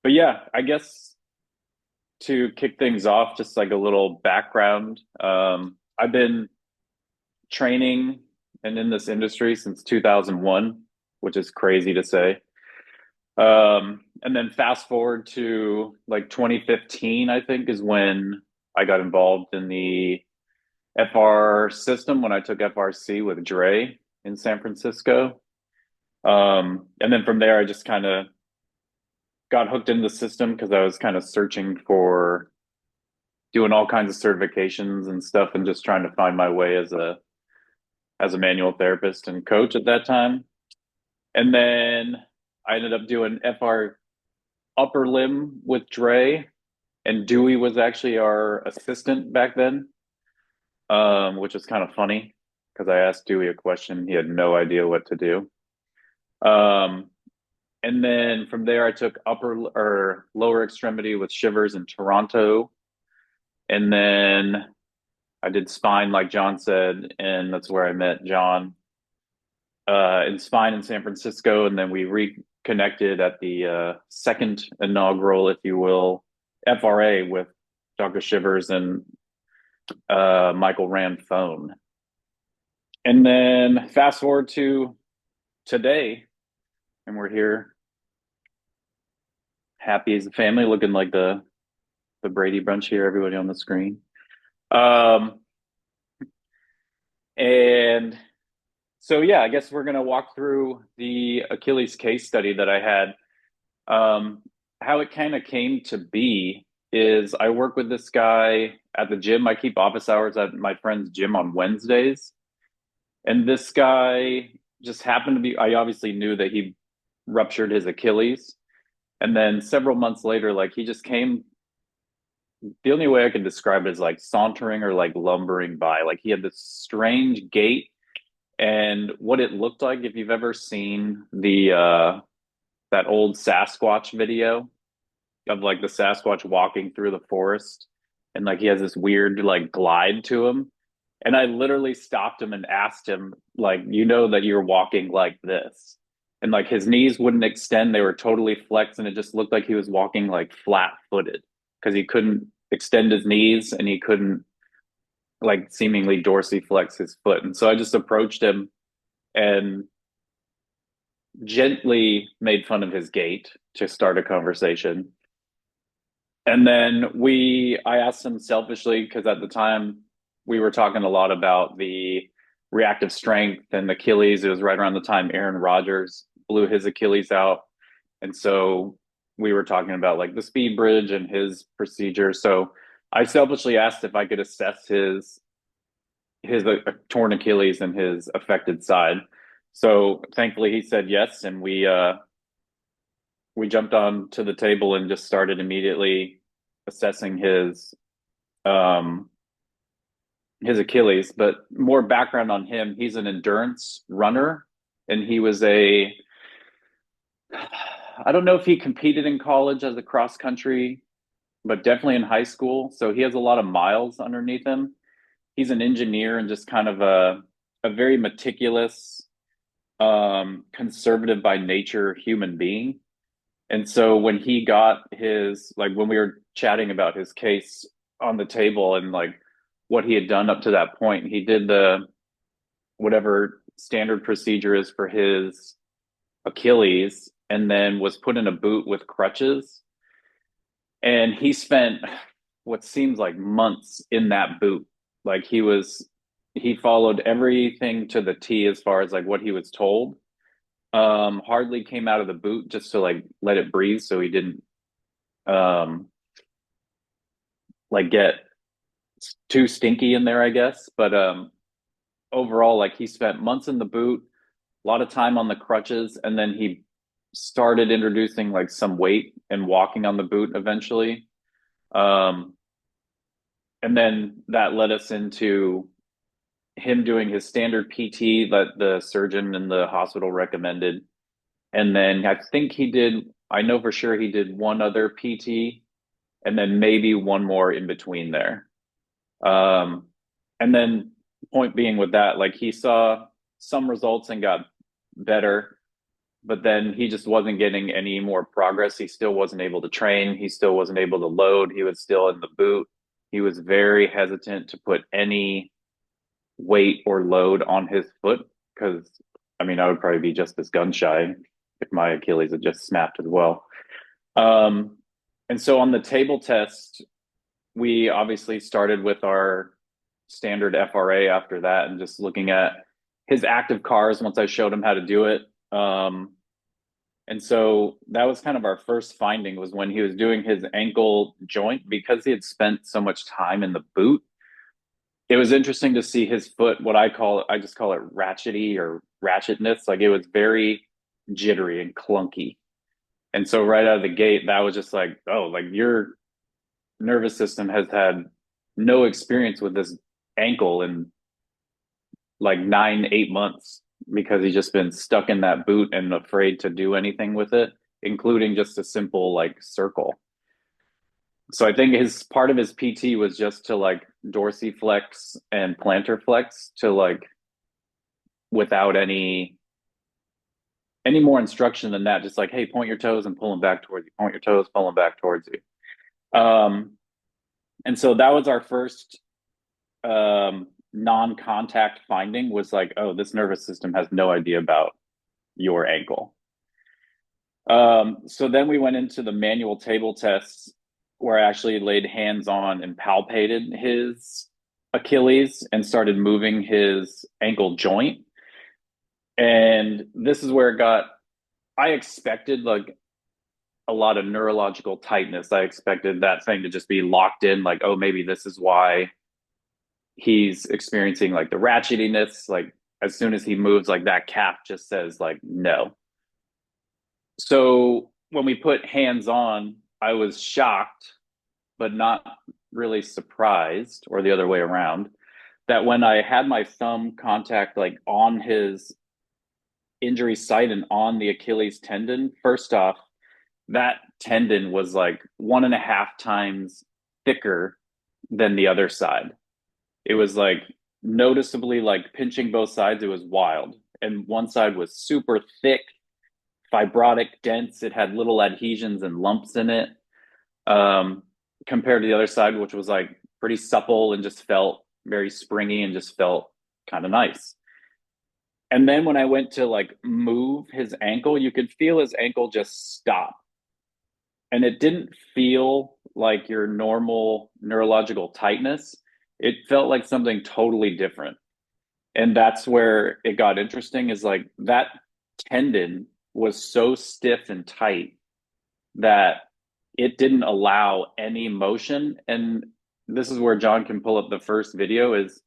But yeah, I guess to kick things off, just like a little background. I've been training and in this industry since 2001, which is crazy to say. And then fast forward to like 2015, I think is when I got involved in the FR system when I took FRC with Dre in San Francisco. And then from there, I just kind of got hooked into the system because I was kind of searching for doing all kinds of certifications and stuff and just trying to find my way as a manual therapist and coach at that time. And then I ended up doing FR upper limb with Dre, and Dewey was actually our assistant back then, which was kind of funny because I asked Dewey a question. He had no idea what to do. Um, and then from there, I took upper or lower extremity with Shivers in Toronto. And then I did spine, like John said, and that's where I met John in spine in San Francisco. And then we reconnected at the second inaugural, if you will, FRA with Dr. Shivers and Michael Ranfone. And then fast forward to today, and we're here happy as a family, looking like the Brady Bunch here, everybody on the screen. Um, and so yeah, I guess we're gonna walk through the Achilles case study that I had. Um, how it kind of came to be is I work with this guy at the gym. I keep office hours at my friend's gym on Wednesdays. And this guy just happened to be, I obviously knew that he ruptured his Achilles. And then several months later, like he just came, the only way I can describe it is like sauntering or like lumbering by. Like he had this strange gait. And what it looked like, if you've ever seen that old Sasquatch video of like the Sasquatch walking through the forest and like he has this weird like glide to him. And I literally stopped him and asked him, like, you know that you're walking like this. And like his knees wouldn't extend, they were totally flexed, and it just looked like he was walking like flat footed because he couldn't extend his knees and he couldn't like seemingly dorsiflex his foot. And so I just approached him and gently made fun of his gait to start a conversation. And then I asked him selfishly because at the time we were talking a lot about the reactive strength and Achilles. It was right around the time Aaron Rodgers blew his Achilles out. And so we were talking about like the speed bridge and his procedure. So I selfishly asked if I could assess his torn Achilles and his affected side. So thankfully he said yes, and we jumped on to the table and just started immediately assessing um his Achilles. But more background on him: he's an endurance runner, and he was a I don't know if he competed in college as a cross country, but definitely in high school. So he has a lot of miles underneath him. He's an engineer and just kind of a very meticulous, conservative by nature human being. And so when he got his, like when we were chatting about his case on the table and like what he had done up to that point, he did the whatever standard procedure is for his Achilles and then was put in a boot with crutches. And he spent what seems like months in that boot. Like he followed everything to the T as far as like what he was told. Hardly came out of the boot just to like let it breathe so he didn't um like get too stinky in there, I guess. But overall, like he spent months in the boot, a lot of time on the crutches, and then he started introducing like some weight and walking on the boot eventually. Um, and then that led us into him doing his standard PT that the surgeon in the hospital recommended. And then I know for sure he did one other PT and then maybe one more in between there. Um, and then point being with that, like he saw some results and got better. but then he just wasn't getting any more progress. He still wasn't able to train. He still wasn't able to load. He was still in the boot. He was very hesitant to put any weight or load on his foot because, I mean, I would probably be just as gun shy if my Achilles had just snapped as well. Um, and so on the table test, we obviously started with our standard FRA after that and just looking at his active cars once I showed him how to do it. And so that was kind of our first finding was when he was doing his ankle joint because he had spent so much time in the boot. It was interesting to see his foot, what I just call it ratchety or ratchetness. Like it was very jittery and clunky. And so right out of the gate, that was just like, oh, like your nervous system has had no experience with this ankle in like 9, 8 months because he's just been stuck in that boot and afraid to do anything with it, including just a simple like circle. So I think his part of his PT was just to like dorsiflex and plantar flex to like without any more instruction than that. Just like, hey, point your toes and pull them back towards you. Point your toes, pull them back towards you. And so that was our first non-contact finding was like, oh, this nervous system has no idea about your ankle. So then we went into the manual table tests where I actually laid hands on and palpated his Achilles and started moving his ankle joint. And this is where it got, I expected like a lot of neurological tightness. I expected that thing to just be locked in, like, oh, maybe this is why he's experiencing like the ratchetiness. Like, as soon as he moves, like that calf just says, like, no. So when we put hands on, I was shocked, but not really surprised, or the other way around, that when I had my thumb contact like on his injury site and on the Achilles tendon, first off, that tendon was like 1.5 times thicker than the other side. It was like noticeably like pinching both sides. It was wild. And one side was super thick, fibrotic, dense. It had little adhesions and lumps in it. Compared to the other side, which was like pretty supple and just felt very springy and just felt kind of nice. And then when I went to like move his ankle, you could feel his ankle just stop. And it didn't feel like your normal neurological tightness. It felt like something totally different. And that's where it got interesting is like that tendon was so stiff and tight that it didn't allow any motion. And this is where John can pull up the first video is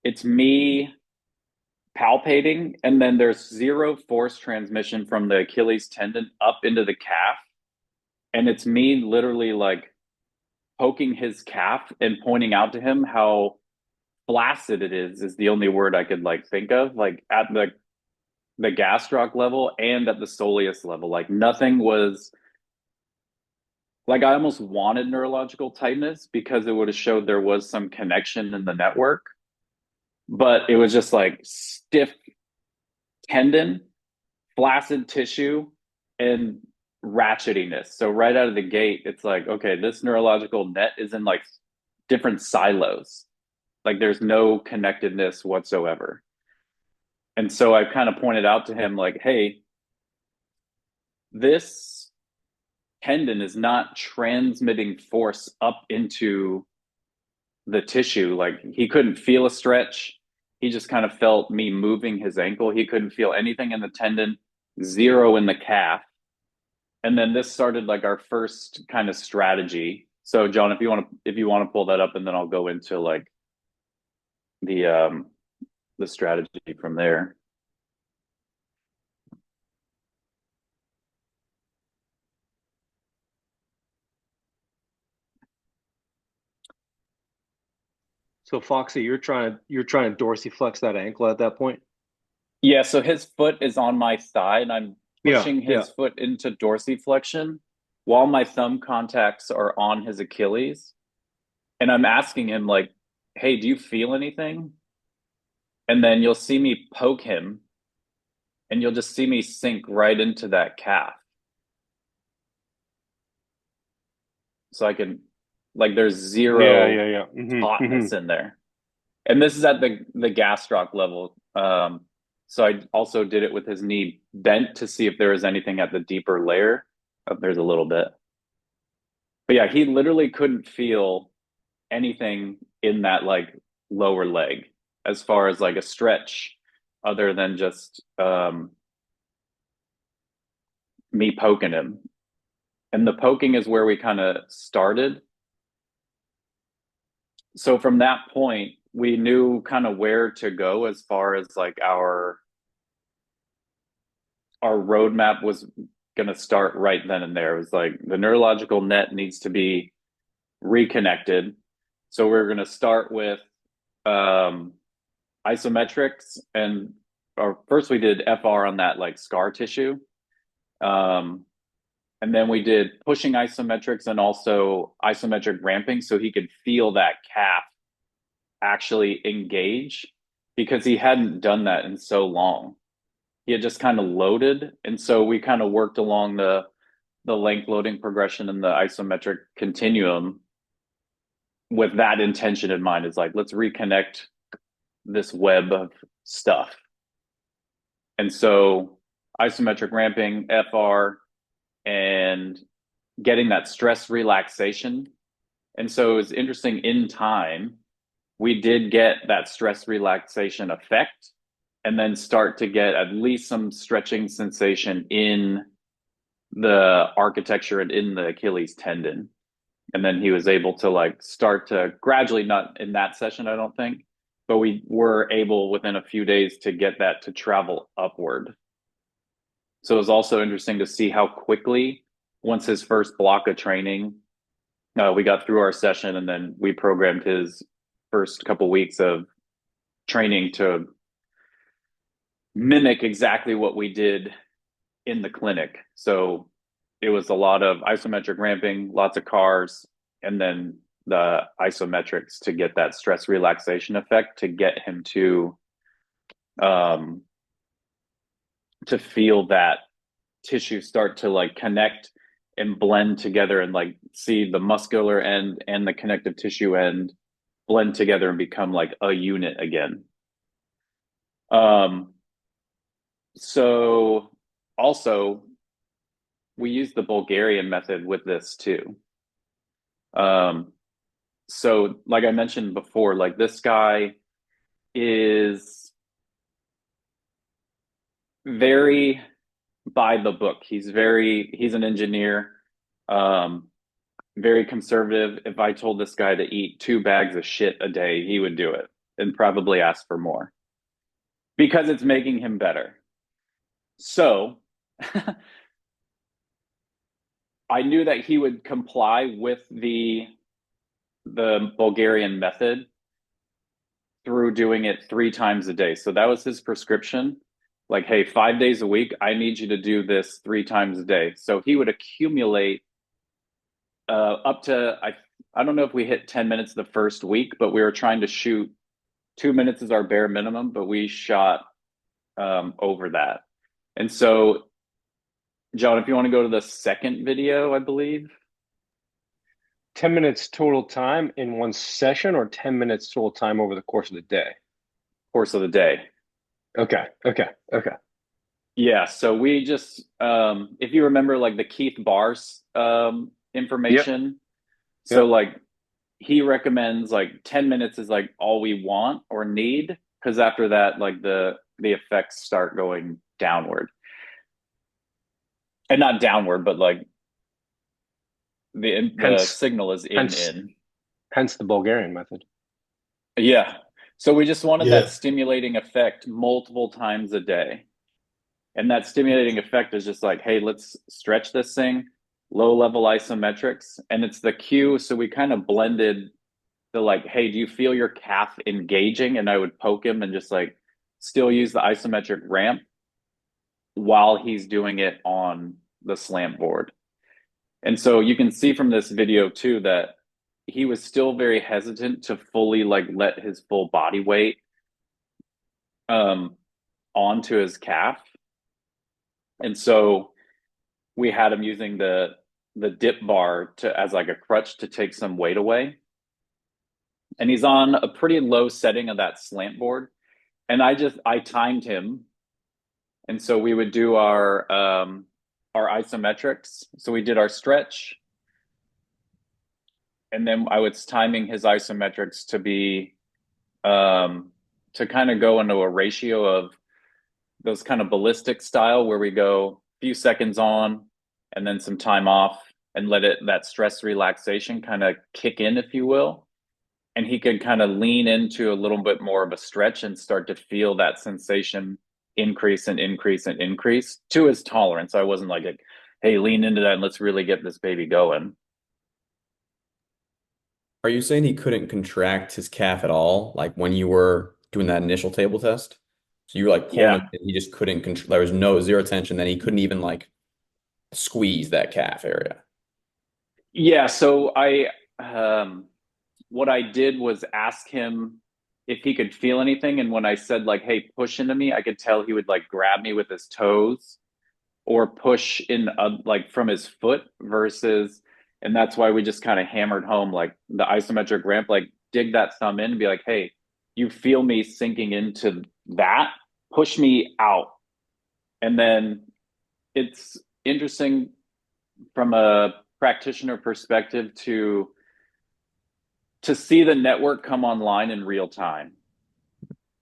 it's me palpating and then there's zero force transmission from the Achilles tendon up into the calf. And it's me literally like poking his calf and pointing out to him how flaccid it is the only word I could like think of, like at the gastroc level and at the soleus level. Like nothing was like I almost wanted neurological tightness because it would have showed there was some connection in the network, but it was just like stiff tendon, flaccid tissue, and ratchetiness. So right out of the gate, it's like, okay, this neurological net is in like different silos. Like there's no connectedness whatsoever. And so I kind of pointed out to him, like, hey, this tendon is not transmitting force up into the tissue. Like he couldn't feel a stretch. He just kind of felt me moving his ankle. He couldn't feel anything in the tendon, zero in the calf. And then this started like our first kind of strategy. So John, if you want to pull that up and then I'll go into like the strategy from there. So Foxy, you're trying to dorsiflex that ankle at that point. Yeah, so his foot is on my thigh and I'm Yeah, pushing yeah. his foot into dorsiflexion while my thumb contacts are on his Achilles. And I'm asking him like, "Hey, do you feel anything?" And then you'll see me poke him and you'll just see me sink right into that calf. So I can, like, there's Yeah, zero yeah, yeah. tautness in there. And this is at the gastroc level. So I also did it with his knee bent to see if there was anything at the deeper layer. Oh, there's a little bit. But yeah, he literally couldn't feel anything in that like lower leg as far as like a stretch other than just me poking him. And the poking is where we kind of started. So from that point, we knew kind of where to go as far as like our roadmap was going to start right then and there. It was like the neurological net needs to be reconnected. So we're going to start with um, isometrics, and or first we did FR on that like scar tissue. Um, and then we did pushing isometrics and also isometric ramping so he could feel that calf actually engage because he hadn't done that in so long. He had just kind of loaded. And so we kind of worked along the length loading progression and the isometric continuum with that intention in mind. Is like, let's reconnect this web of stuff. And so isometric ramping, FR, and getting that stress relaxation. And so it was interesting in time, we did get that stress relaxation effect and then start to get at least some stretching sensation in the architecture and in the Achilles tendon. And then he was able to like start to gradually, not in that session, I don't think, but we were able within a few days to get that to travel upward. So it was also interesting to see how quickly, once his first block of training, we got through our session and then we programmed his first couple weeks of training to mimic exactly what we did in the clinic. So it was a lot of isometric ramping, lots of cars, and then the isometrics to get that stress relaxation effect to get him um to feel that tissue start to like connect and blend together and like see the muscular end and the connective tissue end blend together and become like a unit again. Um so also we use the Bulgarian method with this too. Um, so like I mentioned before, like this guy is very by the book. He's an engineer, um, very conservative. If I told this guy to eat 2 bags of shit a day, he would do it and probably ask for more because it's making him better. So I knew that he would comply with the Bulgarian method through doing it 3 times a day. So that was his prescription. Like, hey, 5 days a week, I need you to do this 3 times a day. So he would accumulate up to I don't know if we hit 10 minutes the first week, but we were trying to shoot 2 minutes is our bare minimum, but we shot over that. And so, John, if you want to go to the second video, I believe, 10 minutes total time in one session or 10 minutes total time over the course of the day? course of the day. Okay, okay, okay. Yeah, so we just if you remember like the Keith Bars Yep, information, so yep. like he recommends like 10 minutes is like all we want or need because after that like the effects start going downward. And not downward, but like the Hence, signal is hence, in. hence the Bulgarian method. Yeah. So we just wanted that Yeah. stimulating effect multiple times a day. And that stimulating effect is just like, hey, let's stretch this thing, low level isometrics. And it's the cue. So we kind of blended the like, hey, do you feel your calf engaging? And I would poke him and just like still use the isometric ramp while he's doing it on the slant board. And so you can see from this video too that he was still very hesitant to fully like let his full body weight um onto his calf. And so we had him using the dip bar to as like a crutch to take some weight away. And he's on a pretty low setting of that slant board. And I timed him. And so we would do our isometrics. So we did our stretch, and then I was timing his isometrics to be to kind of go into a ratio of those kind of ballistic style where we go a few seconds on and then some time off and let it that stress relaxation kind of kick in, if you will. And he could kind of lean into a little bit more of a stretch and start to feel that sensation increase and increase and increase to his tolerance. I wasn't like, hey, lean into that and let's really get this baby going. Are you saying he couldn't contract his calf at all, like when you were doing that initial table test? So you were like pulling Yeah. him, in, he just couldn't control. There was no zero tension. Then he couldn't even like squeeze that calf area. Yeah. So what I did was ask him if he could feel anything. And when I said, like, hey, push into me, I could tell he would like grab me with his toes or push in like from his foot versus, and that's why we just kind of hammered home like the isometric ramp, like dig that thumb in and be like, hey, you feel me sinking into that, push me out. And then it's interesting from a practitioner perspective to see the network come online in real time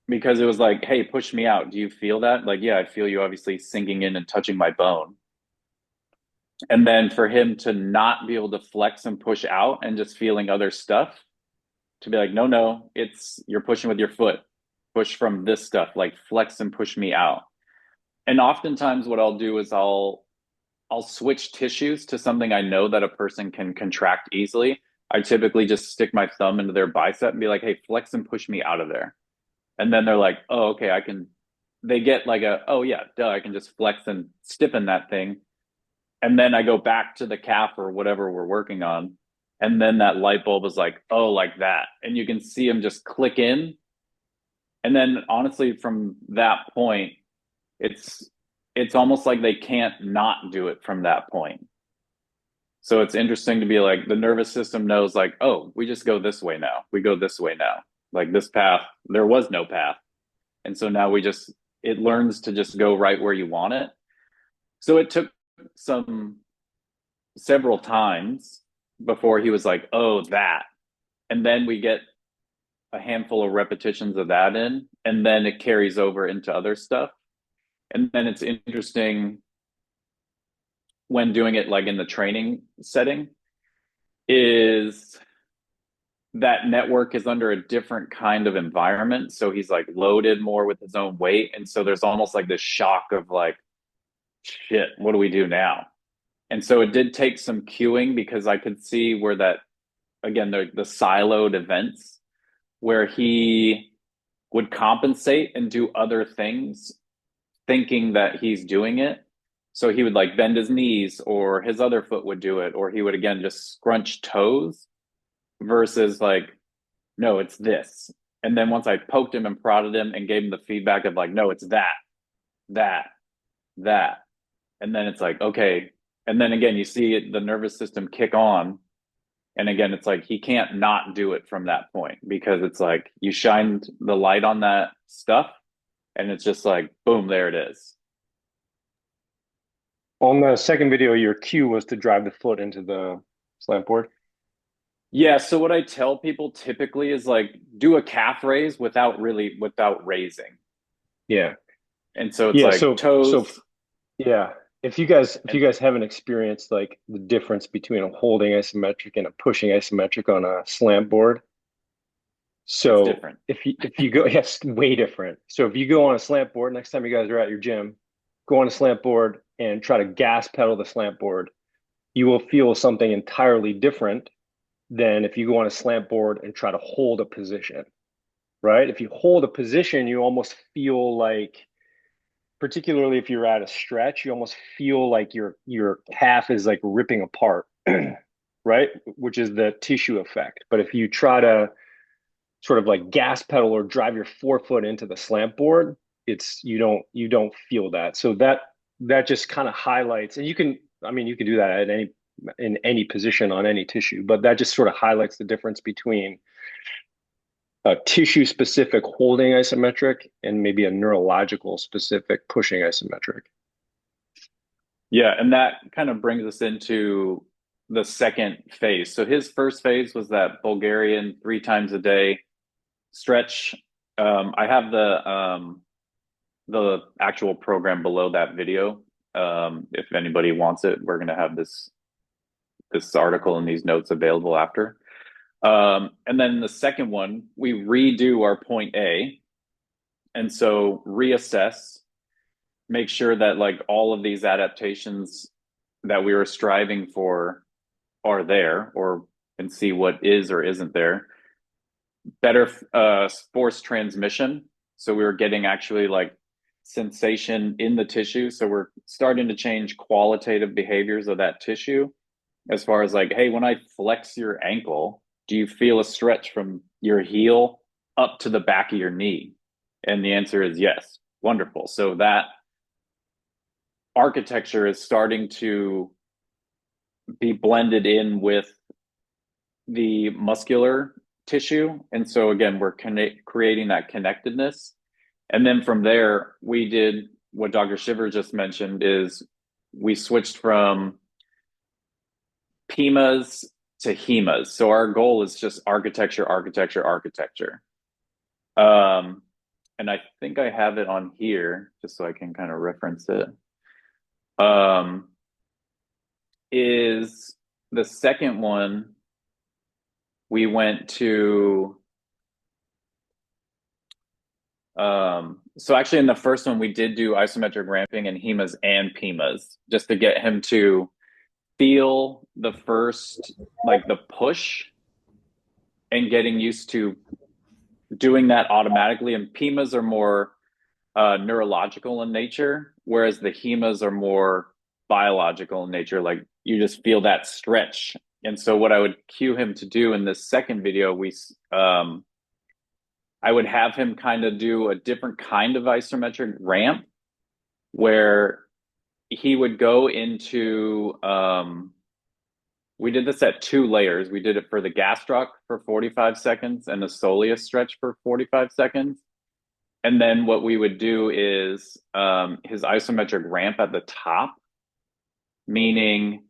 because it was like, hey, push me out. Do you feel that? Like, yeah, I feel you obviously sinking in and touching my bone. And then for him to not be able to flex and push out and just feeling other stuff, to be like, no, no, it's you're pushing with your foot, push from this stuff, like flex and push me out. And oftentimes what I'll do is I'll switch tissues to something I know that a person can contract easily. I typically just stick my thumb into their bicep and be like, hey, flex and push me out of there. And then they're like, oh, okay, I can. They get like oh, yeah, duh, I can just flex and stiffen that thing. And then I go back to the calf or whatever we're working on. And then that light bulb is like, oh, like that. And you can see them just click in. And then honestly, from that point, it's it's almost like they can't not do it from that point. So it's interesting to be like the nervous system knows like, oh, we just go this way now. We go this way now. Like this path, there was no path. And so now it learns to just go right where you want it. So it took some several times before he was like, oh, that. And then we get a handful of repetitions of that in, and then it carries over into other stuff. And then it's interesting when doing it like in the training setting is that network is under a different kind of environment. So he's like loaded more with his own weight. And so there's almost like this shock of like, shit, what do we do now? And so it did take some cueing because I could see where that, again, the siloed events where he would compensate and do other things thinking that he's doing it. So he would like bend his knees or his other foot would do it, or he would again just scrunch toes versus like, no, it's this. And then once I poked him and prodded him and gave him the feedback of like, no, it's that, that, that. And then it's like, okay. And then again, you see the nervous system kick on. And again, it's like he can't not do it from that point because it's like you shined the light on that stuff and it's just like, boom, there it is. On the second video, your cue was to drive the foot into the slant board. Yeah. So what I tell people typically is like do a calf raise without raising. Yeah. And so it's Yeah. like So toes yeah. If you and guys haven't experienced like the difference between a holding isometric and a pushing isometric on a slant board. it's So different. if you go, yes, way different. So if you go on a slant board, next time you guys are at your gym, go on a slant board and try to gas pedal the slant board, you will feel something entirely different than if you go on a slant board and try to hold a position, right? If you hold a position, you almost feel like, particularly if you're at a stretch, you almost feel like your calf is like ripping apart, right? Which is the tissue effect. But if you try to sort of like gas pedal or drive your forefoot into the slant board, it's you don't feel that. So that just kind of highlights, and you can, I mean, you can do that at in any position on any tissue, but that just sort of highlights the difference between a tissue specific holding isometric and maybe a neurological specific pushing isometric. Yeah, and that kind of brings us into the second phase. So his first phase was that Bulgarian 3 times a day stretch. I have the actual program below that video. If anybody wants it, we're gonna have this article and these notes available after. And then the second one, we redo our point A, and so reassess, make sure that like all of these adaptations that we were striving for are there, or and see what is or isn't there. Better force transmission, so we were getting actually like sensation in the tissue, so we're starting to change qualitative behaviors of that tissue, as far as like, hey, when I flex your ankle, do you feel a stretch from your heel up to the back of your knee? And the answer is yes. Wonderful. So that architecture is starting to be blended in with the muscular tissue. And so again, we're creating that connectedness. And then from there, we did what Dr. Shiver just mentioned, is we switched from PIMAs to HEMAs. So our goal is just architecture, architecture, architecture. And I think I have it on here just so I can kind of reference it. Is the second one, we went to so actually in the first one we did do isometric ramping and HEMAs and PIMAs, just to get him to feel the first, like the push, and getting used to doing that automatically. And PIMAs are more neurological in nature, whereas the HEMAs are more biological in nature. Like you just feel that stretch. And so what I would cue him to do in this second video, I would have him kind of do a different kind of isometric ramp, where he would go into we did this at 2 layers. We did it for the gastroc for 45 seconds and the soleus stretch for 45 seconds. And then what we would do is his isometric ramp at the top, meaning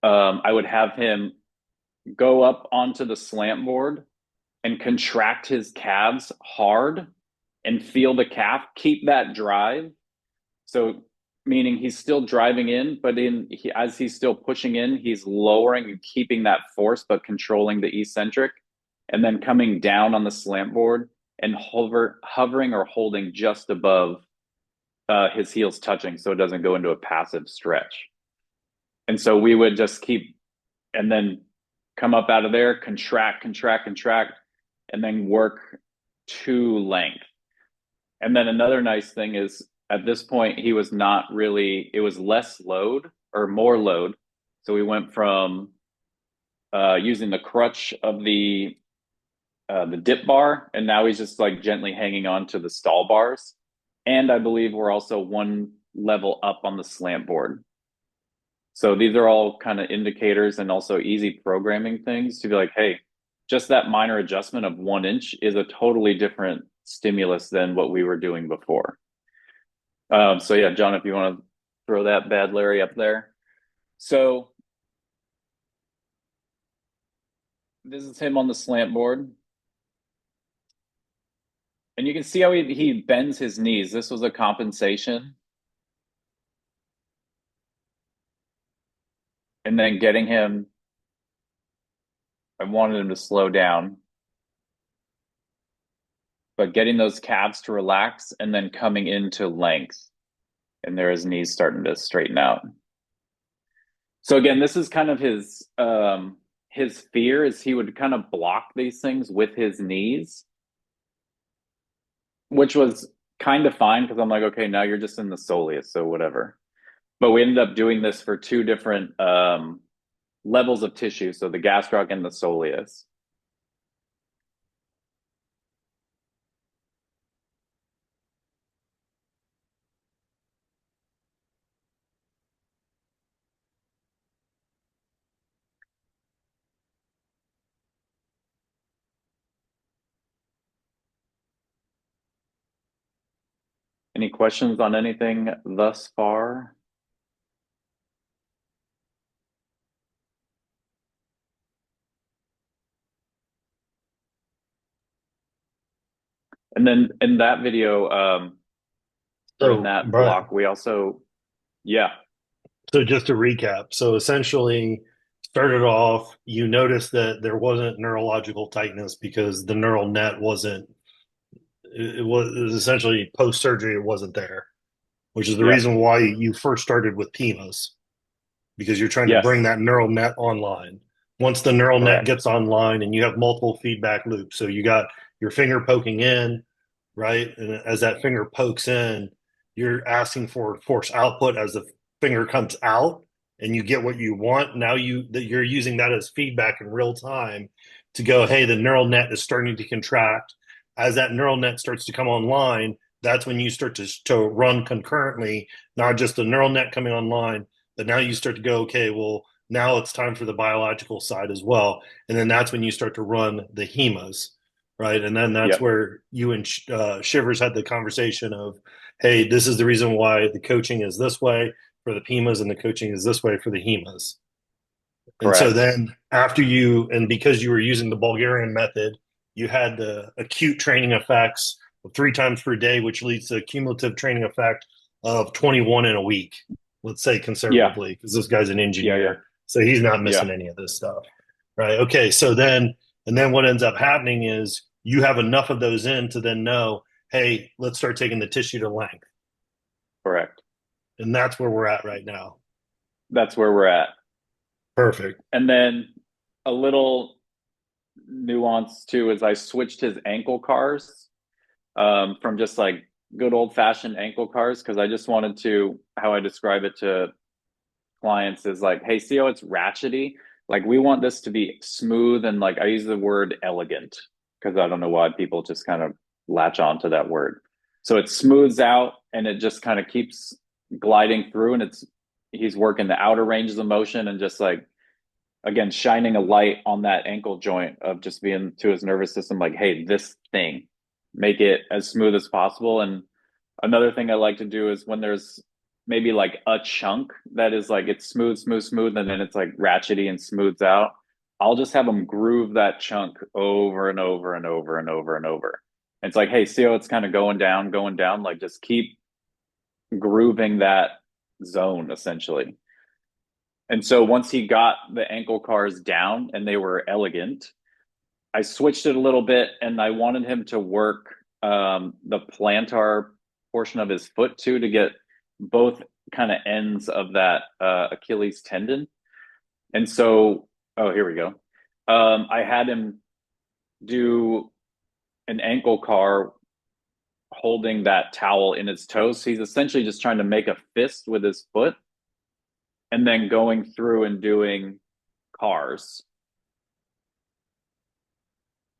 I would have him go up onto the slant board and contract his calves hard and feel the calf, keep that drive. So meaning he's still driving in, but as he's still pushing in, he's lowering and keeping that force, but controlling the eccentric, and then coming down on the slant board and hovering or holding just above his heels touching, so it doesn't go into a passive stretch. And so we would just keep, and then come up out of there, contract, contract, contract, and then work to length. And then another nice thing is, at this point, he was not really, it was less load or more load. So we went from using the crutch of the dip bar, and now he's just like gently hanging on to the stall bars. And I believe we're also one level up on the slant board. So these are all kind of indicators and also easy programming things to be like, hey, just that minor adjustment of 1 inch is a totally different stimulus than what we were doing before. So yeah, John, if you want to throw that bad Larry up there. So this is him on the slant board. And you can see how he bends his knees. This was a compensation. And then getting him, I wanted him to slow down, but getting those calves to relax and then coming into length. And there his knees starting to straighten out. So again, this is kind of his fear, is he would kind of block these things with his knees, which was kind of fine because I'm like, okay, now you're just in the soleus, so whatever. But we ended up doing this for 2 different levels of tissue, so the gastroc and the soleus. Any questions on anything thus far? And then in that video, or in So, that Brian, block, we also, yeah, so just to recap, so essentially started off, you noticed that there wasn't neurological tightness because the neural net wasn't, it was essentially post surgery, it wasn't there, which is the yeah, reason why you first started with PIMAs, because you're trying to bring yes, that neural net online. Once the neural net correct. gets online and you have multiple feedback loops, so you got your finger poking in, right? And as that finger pokes in, you're asking for force output as the finger comes out and you get what you want. Now you're using that as feedback in real time to go, hey, the neural net is starting to contract. As that neural net starts to come online, that's when you start to run concurrently, not just the neural net coming online, but now you start to go, okay, well, now it's time for the biological side as well. And then that's when you start to run the HEMAs, right? And then that's Yep, where you and Shivers had the conversation of, hey, this is the reason why the coaching is this way for the PIMAs and the coaching is this way for the HEMAs. And so correct. then after you, and because you were using the Bulgarian method, you had the acute training effects of 3 times per day, which leads to a cumulative training effect of 21 in a week, let's say Yeah, conservatively, because this guy's an yeah, yeah, engineer. So he's not yeah, missing any of this stuff. Right. Okay. So then, and then what ends up happening is you have enough of those in to then know, hey, let's start taking the tissue to length. correct. And that's where we're at right now. That's where we're at. Perfect. And then a little nuance too is I switched his ankle cars from just like good old fashioned ankle cars because I just wanted to, how I describe it to clients is like, hey, see how it's ratchety? Like we want this to be smooth and like I use the word elegant because I don't know why people just kind of latch on to that word. So it smooths out and it just kind of keeps gliding through and he's working the outer ranges of motion and just like again shining a light on that ankle joint of just being to his nervous system like, hey, this thing, make it as smooth as possible. And another thing I like to do is when there's maybe like a chunk that is like it's smooth, smooth, smooth, and then it's like ratchety and smooths out. I'll just have them groove that chunk over and over and over and over and over. And it's like, hey, see how it's kind of going down. Like just keep grooving that zone essentially. And so once he got the ankle cars down and they were elegant, I switched it a little bit and I wanted him to work the plantar portion of his foot too to get both kind of ends of that Achilles tendon. And so, oh, here we go. I had him do an ankle car holding that towel in his toes. So he's essentially just trying to make a fist with his foot and then going through and doing cars.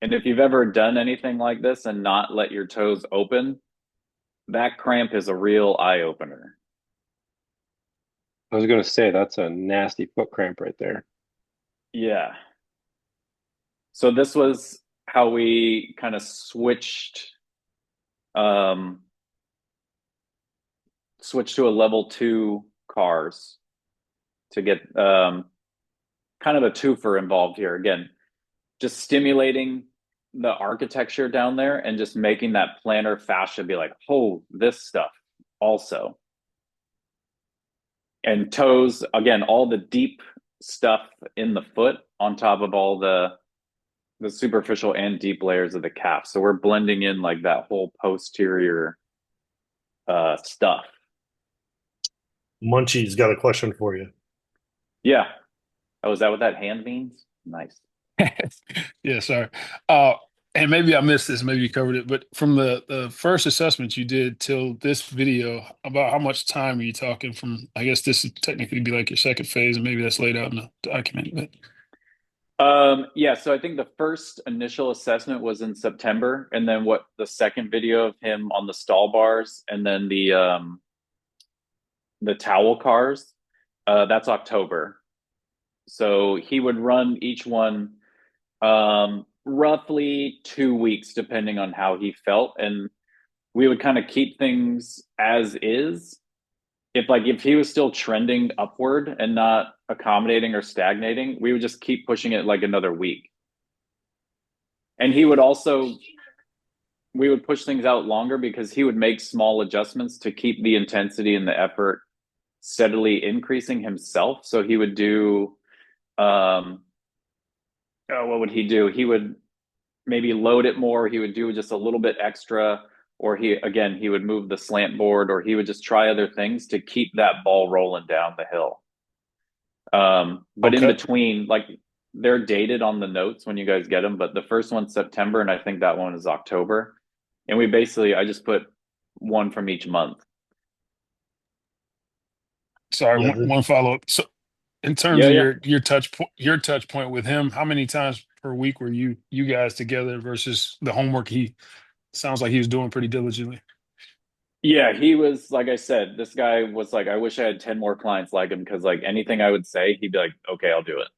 And if you've ever done anything like this and not let your toes open, that cramp is a real eye opener. I was going to say that's a nasty foot cramp right there. Yeah. So this was how we kind of um switched to a level 2 cars to get kind of a twofer involved here. Again, just stimulating the architecture down there and just making that plantar fascia be like, oh, this stuff also. And toes, again, all the deep stuff in the foot on top of all the superficial and deep layers of the calf. So we're blending in like that whole posterior stuff. Munchie's got a question for you. Yeah. Oh, is that what that hand means? Nice. Yeah, sorry. Uh, and maybe I missed this, maybe you covered it, but from the first assessment you did till this video, about how much time are you talking from, I guess this would technically be like your second phase, and maybe that's laid out in the document, but Yeah, so I think the first initial assessment was in September, and then what the second video of him on the stall bars, and then the towel cars, that's October. So he would run each one roughly 2 weeks, depending on how he felt. And we would kind of keep things as is. If he was still trending upward and not accommodating or stagnating, we would just keep pushing it like another week. And he would also we would push things out longer because he would make small adjustments to keep the intensity and the effort steadily increasing himself. So he would do what would he do? He would maybe load it more, he would do just a little bit extra, or he would move the slant board, or he would just try other things to keep that ball rolling down the hill. But in Okay. between, like, they're dated on the notes when you guys get them, but the first one's September and I think that one is October. And I just put one from each month. Sorry, Yeah. one follow up. So, in terms Yeah, of yeah. your touch point with him, how many times per week were you guys together versus the homework he sounds like he was doing pretty diligently? Yeah, he was, like I said, this guy was like, I wish I had 10 more clients like him, because like anything I would say, he'd be like, okay, I'll do it.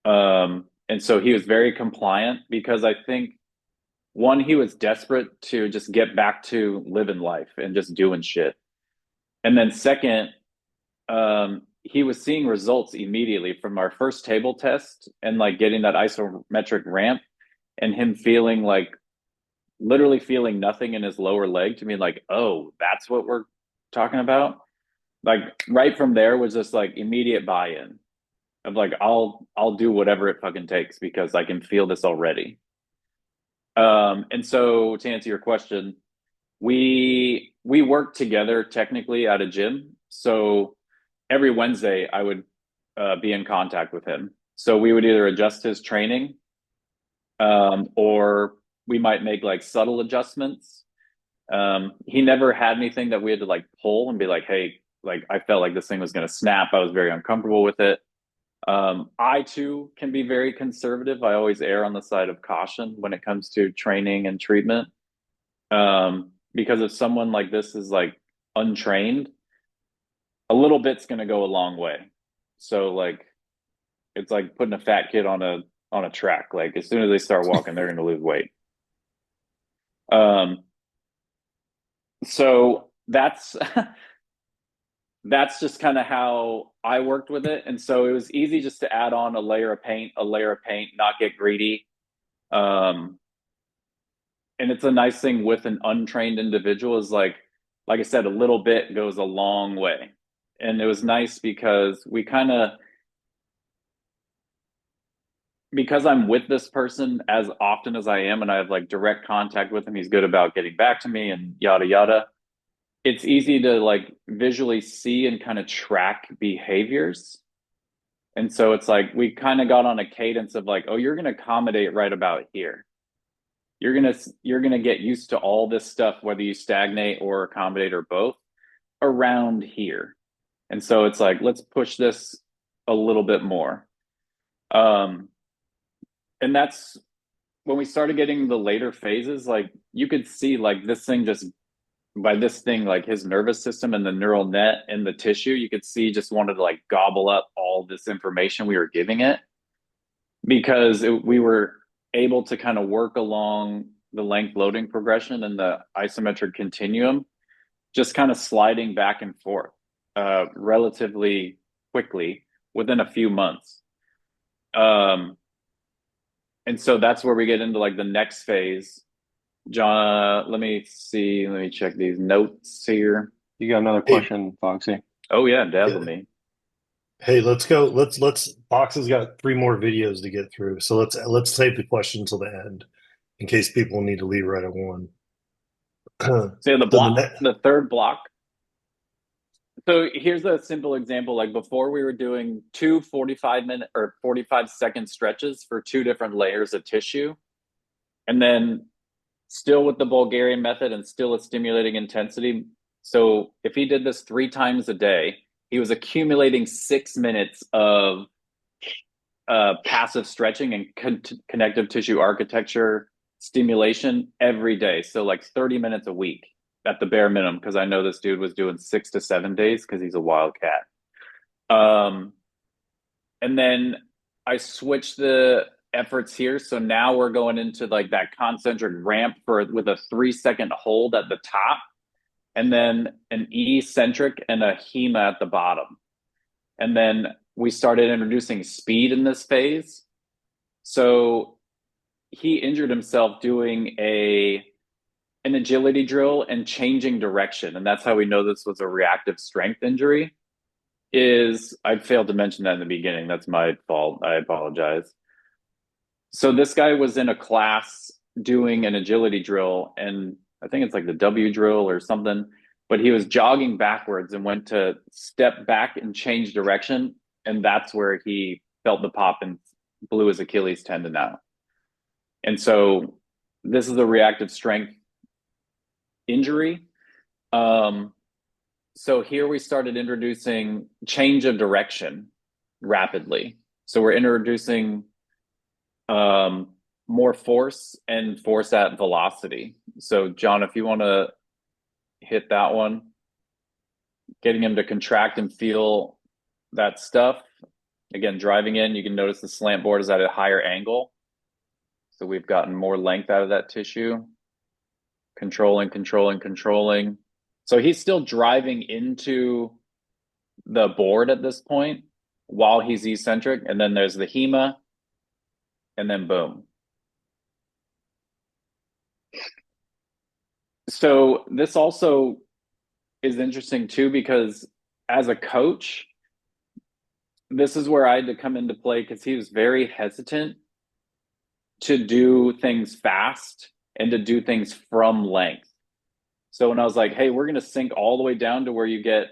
And so he was very compliant because I think one, he was desperate to just get back to living life and just doing shit. And then second, he was seeing results immediately from our first table test and like getting that isometric ramp, and him feeling like literally feeling nothing in his lower leg, to me like, oh, that's what we're talking about. Like right from there was just like immediate buy-in of like, I'll do whatever it fucking takes because I can feel this already. And so to answer your question, we work together technically at a gym. So every Wednesday I would be in contact with him. So we would either adjust his training, or we might make like subtle adjustments. He never had anything that we had to like pull and be like, hey, like I felt like this thing was going to snap. I was very uncomfortable with it. I too can be very conservative. I always err on the side of caution when it comes to training and treatment. Because if someone like this is like untrained, a little bit's going to go a long way. So like, it's like putting a fat kid on a track. Like as soon as they start walking, they're going to lose weight. Um, so that's just kind of how I worked with it. And so it was easy just to add on a layer of paint, not get greedy. Um, and it's a nice thing with an untrained individual is like I said, a little bit goes a long way. And it was nice because because I'm with this person as often as I am and I have like direct contact with him, he's good about getting back to me and yada yada. It's easy to like visually see and kind of track behaviors. And so it's like we kind of got on a cadence of like, oh, you're going to accommodate right about here. You're going to get used to all this stuff, whether you stagnate or accommodate or both, around here. And so it's like, let's push this a little bit more. And that's when we started getting the later phases, like you could see like this thing just by this thing, like his nervous system and the neural net and the tissue, you could see just wanted to like gobble up all this information we were giving it, because we were able to kind of work along the length loading progression and the isometric continuum, just kind of sliding back and forth relatively quickly within a few months. And so that's where we get into like the next phase. John, let me see. Let me check these notes here. You got another Hey, question, Foxy? Oh yeah, dazzle yeah. me. Hey, let's go. Let's Box has got three more videos to get through. So let's save the questions till the end in case people need to leave right at one. So So the next the third block. So here's a simple example. Like before, we were doing two 45-minute or 45-second stretches for two different layers of tissue, and then still with the Bulgarian method and still a stimulating intensity. So if he did this 3 times a day, he was accumulating 6 minutes of passive stretching and connective tissue architecture stimulation every day. So like 30 minutes a week at the bare minimum, because I know this dude was doing 6 to 7 days because he's a wildcat. And then I switched efforts here. So now we're going into like that concentric ramp with a 3-second hold at the top, and then an eccentric and a hema at the bottom. And then we started introducing speed in this phase. So he injured himself doing an agility drill and changing direction. And that's how we know this was a reactive strength injury. I failed to mention that in the beginning. That's my fault. I apologize. So this guy was in a class doing an agility drill, and I think it's like the W drill or something, but he was jogging backwards and went to step back and change direction. And that's where he felt the pop and blew his Achilles tendon out. And so this is a reactive strength injury. So here we started introducing change of direction rapidly. So we're introducing more force and force at velocity. So John, if you want to hit that one, getting him to contract and feel that stuff. Again, driving in, you can notice the slant board is at a higher angle. So we've gotten more length out of that tissue. Controlling. So he's still driving into the board at this point while he's eccentric. And then there's the hema, and then boom. So this also is interesting too, because as a coach, this is where I had to come into play, because he was very hesitant to do things fast and to do things from length. So when I was like, hey, we're going to sink all the way down to where you get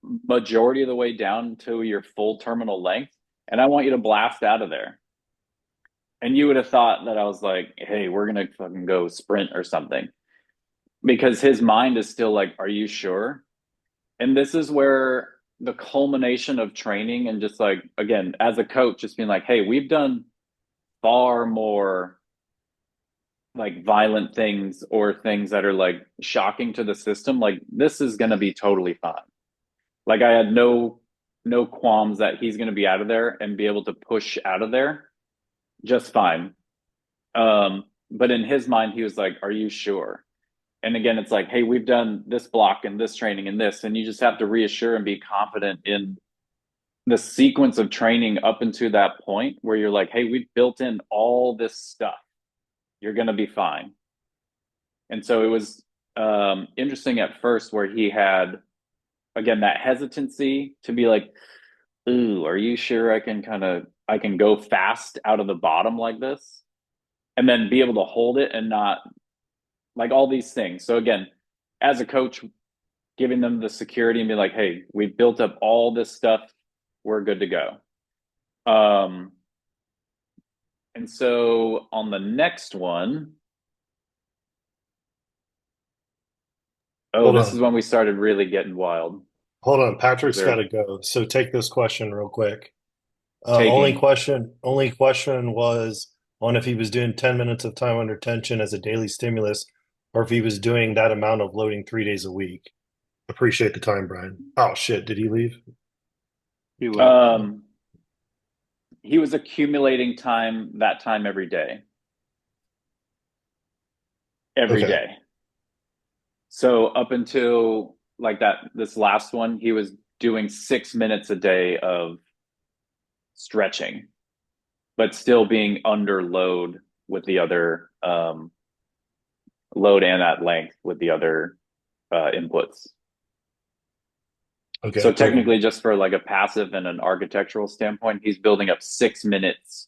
majority of the way down to your full terminal length, and I want you to blast out of there. And you would have thought that I was like, hey, we're going to fucking go sprint or something, because his mind is still like, are you sure? And this is where the culmination of training and just like, again, as a coach, just being like, hey, we've done far more like violent things or things that are like shocking to the system. Like, this is going to be totally fine. Like, I had no qualms that he's going to be out of there and be able to push out of there just fine. But in his mind, he was like, are you sure? And again, it's like, hey, we've done this block and this training and this, and you just have to reassure and be confident in the sequence of training up into that point where you're like, hey, we've built in all this stuff. You're going to be fine. And so it was interesting at first where he had, again, that hesitancy to be like, ooh, are you sure I can go fast out of the bottom like this? And then be able to hold it and not, like, all these things. So again, as a coach, giving them the security and be like, hey, we've built up all this stuff. We're good to go. And so on the next one, this is when we started really getting wild. Hold on, Patrick's got to go. So take this question real quick. Only question was on if he was doing 10 minutes of time under tension as a daily stimulus, or if he was doing that amount of loading 3 days a week. Appreciate the time, Brian. Oh shit, did he leave? He left. He was accumulating that time every day. Every day. So up until like this last one, he was doing 6 minutes a day of stretching, but still being under load with the other load and at length with the other inputs. Okay. So technically, just for like a passive and an architectural standpoint, he's building up 6 minutes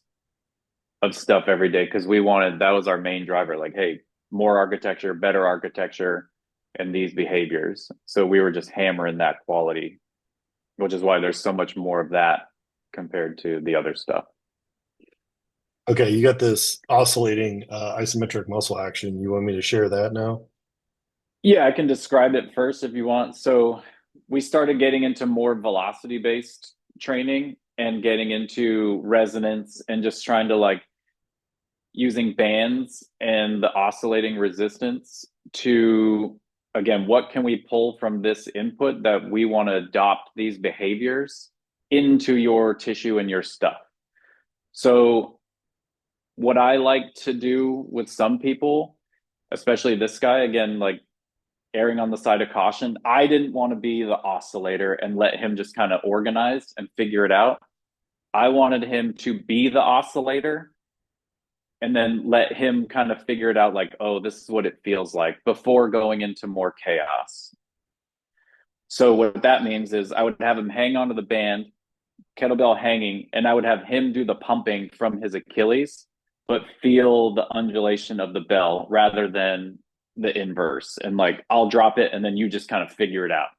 of stuff every day, because that was our main driver. Like, hey, more architecture, better architecture, and these behaviors. So we were just hammering that quality, which is why there's so much more of that compared to the other stuff. Okay, you got this oscillating isometric muscle action. You want me to share that now? Yeah, I can describe it first if you want. So we started getting into more velocity-based training and getting into resonance and just trying to like using bands and the oscillating resistance to, again, what can we pull from this input that we want to adopt these behaviors into your tissue and your stuff. So what I like to do with some people, especially this guy, again, like erring on the side of caution, I didn't want to be the oscillator and let him just kind of organize and figure it out. I wanted him to be the oscillator and then let him kind of figure it out like, oh, this is what it feels like before going into more chaos. So what that means is I would have him hang onto the band, kettlebell hanging, and I would have him do the pumping from his Achilles, but feel the undulation of the bell rather than the inverse. And like, I'll drop it and then you just kind of figure it out.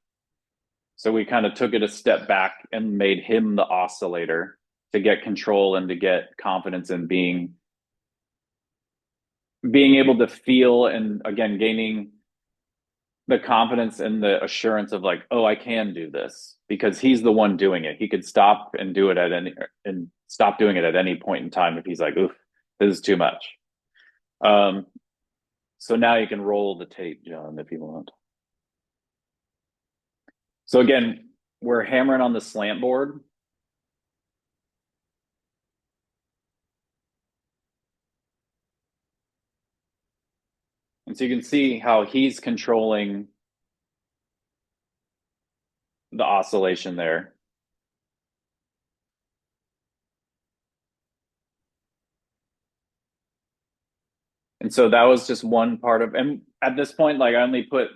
So we kind of took it a step back and made him the oscillator to get control and to get confidence in being able to feel, and again, gaining the confidence and the assurance of like, oh, I can do this because he's the one doing it. He could stop and do it and stop doing it at any point in time if he's like, oof, this is too much. So now you can roll the tape, John, if you want. So again, we're hammering on the slant board. And so you can see how he's controlling the oscillation there. And so that was just one part of, and at this point, like I only put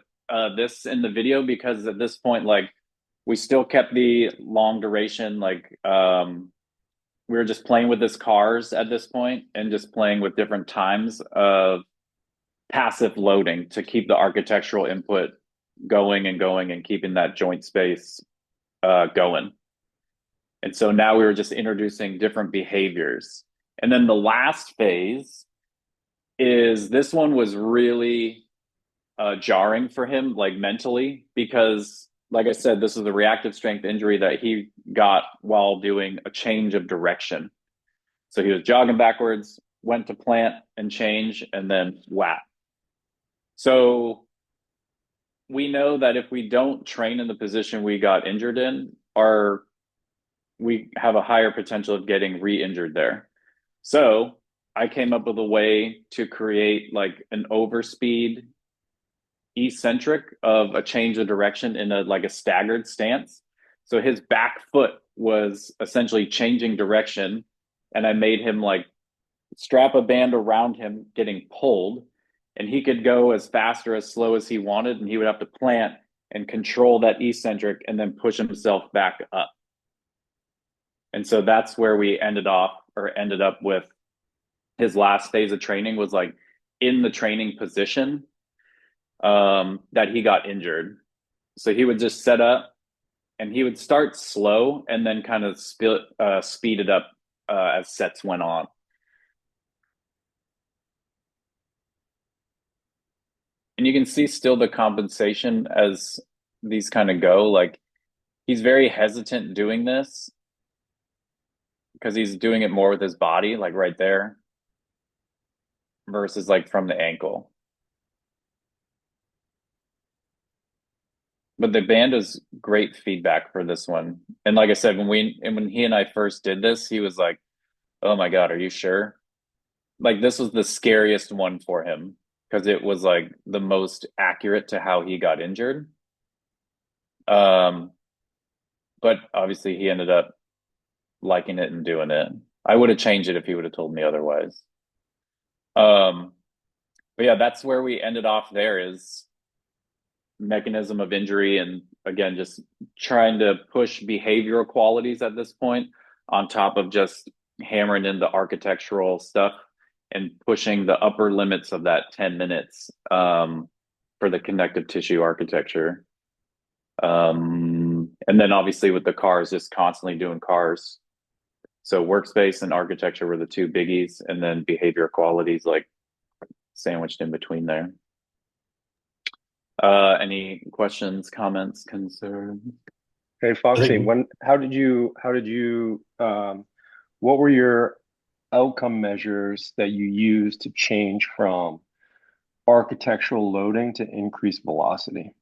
this in the video because at this point, like we still kept the long duration, like we were just playing with his cars at this point and just playing with different times of passive loading to keep the architectural input going and keeping that joint space going. And so now we were just introducing different behaviors. And then the last phase is this one was really jarring for him, like mentally, because like I said, this is a reactive strength injury that he got while doing a change of direction. So he was jogging backwards, went to plant and change, and then whap. So we know that if we don't train in the position we got injured in, we have a higher potential of getting re-injured there. So I came up with a way to create like an overspeed eccentric of a change of direction in a staggered stance. So his back foot was essentially changing direction, and I made him like strap a band around him getting pulled, and he could go as fast or as slow as he wanted, and he would have to plant and control that eccentric and then push himself back up. And so that's where we ended up with his last phase of training was like in the training position that he got injured. So he would just set up and he would start slow and then kind of speed it up as sets went on. And you can see still the compensation as these kind of go. Like he's very hesitant doing this because he's doing it more with his body, like right there, versus like from the ankle. But the band is great feedback for this one. And like I said, when he and I first did this, he was like, "Oh my God, are you sure?" Like this was the scariest one for him because it was like the most accurate to how he got injured. But obviously he ended up liking it and doing it. I would have changed it if he would have told me otherwise. But yeah, that's where we ended off there is mechanism of injury, and again just trying to push behavioral qualities at this point on top of just hammering in the architectural stuff and pushing the upper limits of that 10 minutes for the connective tissue architecture, and then obviously with the cars just constantly doing cars. So workspace and architecture were the two biggies, and then behavior qualities like sandwiched in between there. Any questions, comments, concerns? Hey, Foxy, what were your outcome measures that you used to change from architectural loading to increased velocity?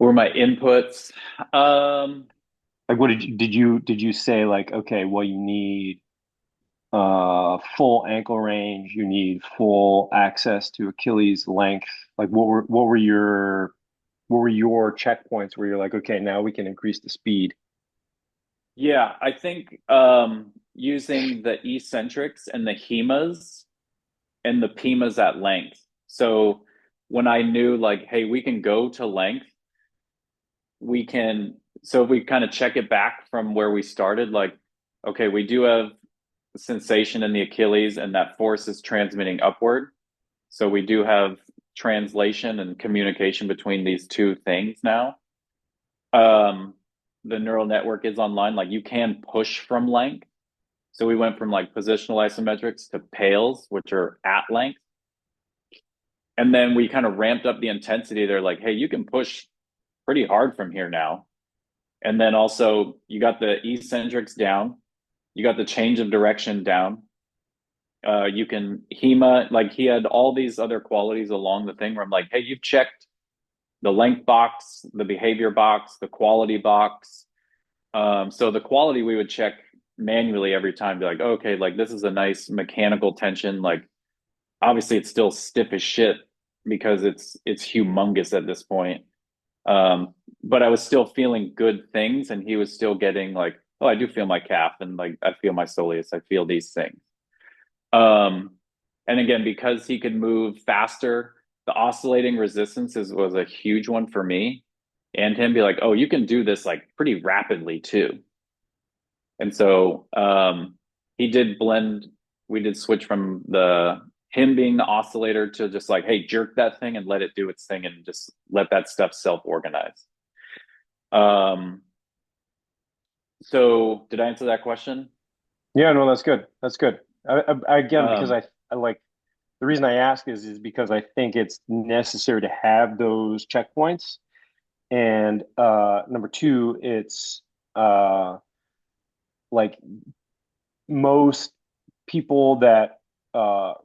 Were my inputs? Like, what did you say like, okay, well, you need full ankle range, you need full access to Achilles length. Like, what were your checkpoints where you're like, okay, now we can increase the speed? Yeah, I think using the eccentrics and the hemas and the pimas at length. So when I knew like, hey, we can go to length, we can. So if we kind of check it back from where we started, like, okay, we do have sensation in the Achilles, and that force is transmitting upward. So we do have translation and communication between these two things now. Um, the neural network is online. Like you can push from length. So we went from like positional isometrics to pales, which are at length. And then we kind of ramped up the intensity. They're like, hey, you can push pretty hard from here now. And then also you got the eccentrics down, you got the change of direction down. You can HEMA, like he had all these other qualities along the thing where I'm like, hey, you've checked the length box, the behavior box, the quality box. So the quality we would check manually every time, be like, okay, like this is a nice mechanical tension. Like obviously it's still stiff as shit because it's humongous at this point. Um, but I was still feeling good things, and he was still getting like, oh, I do feel my calf, and like I feel my soleus, I feel these things. Um, and again, because he could move faster, the oscillating resistances was a huge one for me, and him be like, oh, you can do this like pretty rapidly too. And so he did blend. We did switch from the him being the oscillator to just like, hey, jerk that thing and let it do its thing, and just let that stuff self organize. Um, so did I answer that question? Yeah, no, that's good. That's good. Again, because Um, I like the reason I ask is because I think it's necessary to have those checkpoints. And number two, it's like most people that